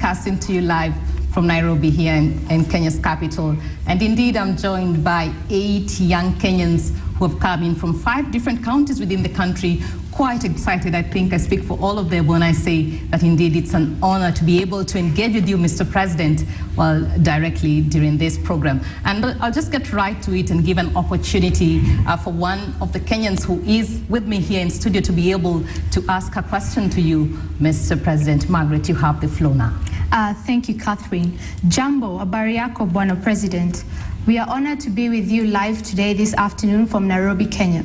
broadcasting to you live from Nairobi here in Kenya's capital. And indeed, I'm joined by 8 young Kenyans who have come in from 5 different counties within the country. Quite excited. I think I speak for all of them when I say that indeed it's an honor to be able to engage with you, Mr. President, directly during this program. And I'll just get right to it and give an opportunity for one of the Kenyans who is with me here in studio to be able to ask a question to you, Mr. President. Margaret, you have the floor now. Thank you, Catherine. Jambo, Barrack Obama, President. We are honored to be with you live today, this afternoon from Nairobi, Kenya.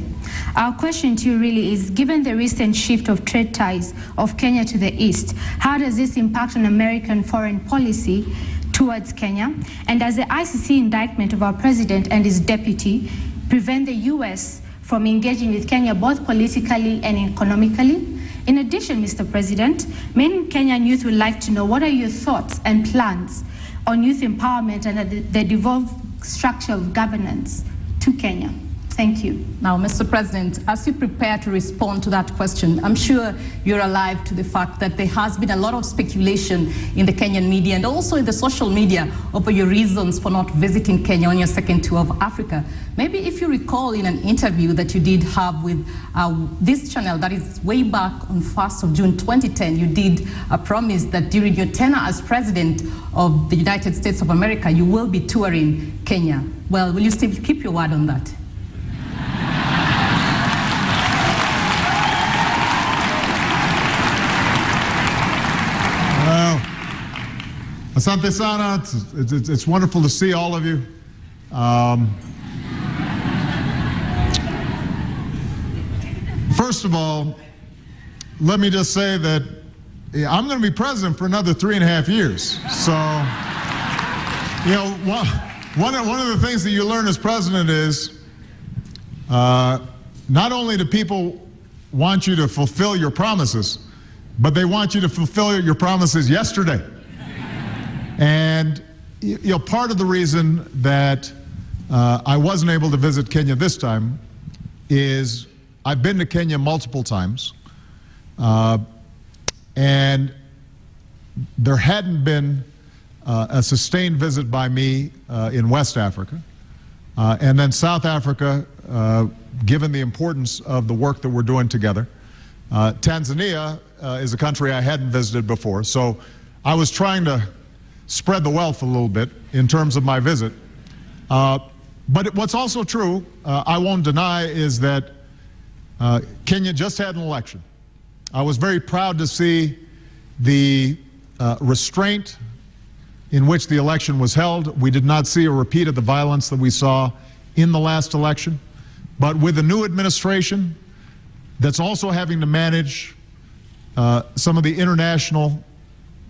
Our question to you really is, given the recent shift of trade ties of Kenya to the east, how does this impact on American foreign policy towards Kenya? And does the ICC indictment of our president and his deputy prevent the US from engaging with Kenya both politically and economically? In addition, Mr. President, many Kenyan youth would like to know, what are your thoughts and plans on youth empowerment and the devolved structure of governance to Kenya? Thank you. Now, Mr. President, as you prepare to respond to that question, I'm sure you're alive to the fact that there has been a lot of speculation in the Kenyan media and also in the social media over your reasons for not visiting Kenya on your second tour of Africa. Maybe if you recall in an interview that you did have with this channel, that is way back on 1st of June 2010, you did promise that during your tenure as President of the United States of America, you will be touring Kenya. Well, will you still keep your word on that? Asante sana. It's wonderful to see all of you. First of all, let me just say that I'm going to be president for another 3.5 years. So, you know, one of the things that you learn as president is not only do people want you to fulfill your promises, but they want you to fulfill your promises yesterday. And you know, part of the reason that I wasn't able to visit Kenya this time is I've been to Kenya multiple times, and there hadn't been a sustained visit by me in West Africa. And then South Africa, given the importance of the work that we're doing together. Tanzania is a country I hadn't visited before, so I was trying to spread the wealth a little bit in terms of my visit. But what's also true, I won't deny, is that Kenya just had an election. I was very proud to see the restraint in which the election was held. We did not see a repeat of the violence that we saw in the last election. But with a new administration that's also having to manage some of the international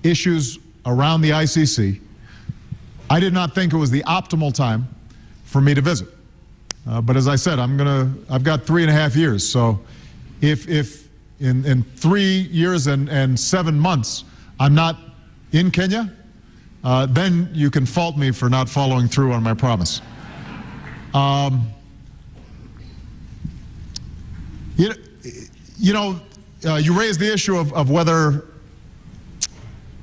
issues around the ICC, I did not think it was the optimal time for me to visit. But as I said, I've got 3.5 years. So if in 3 years and 7 months I'm not in Kenya, then you can fault me for not following through on my promise. You raised the issue of whether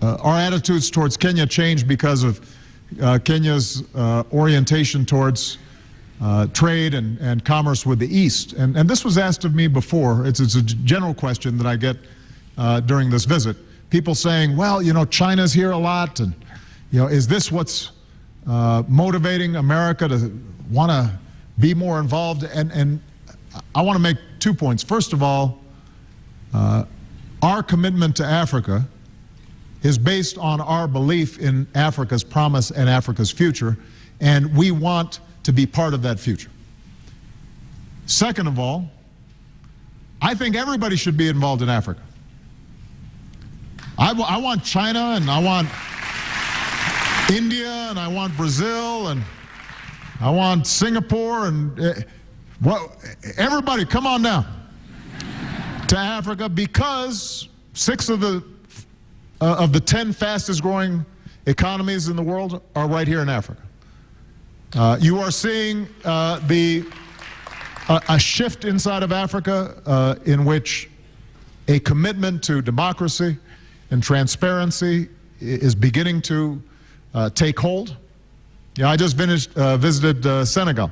our attitudes towards Kenya changed because of Kenya's orientation towards trade and commerce with the East. And this was asked of me before. It's a general question that I get during this visit. People saying, well, you know, China's here a lot, and, you know, is this what's motivating America to want to be more involved? And I want to make 2 points. First of all, our commitment to Africa is based on our belief in Africa's promise and Africa's future, and we want to be part of that future. Second of all, I think everybody should be involved in Africa. I want China, and I want India, and I want Brazil, and I want Singapore, and everybody come on down to Africa, because 6 of the 10 fastest growing economies in the world are right here in Africa. You are seeing a shift inside of Africa in which a commitment to democracy and transparency is beginning to take hold. Yeah, I just visited Senegal.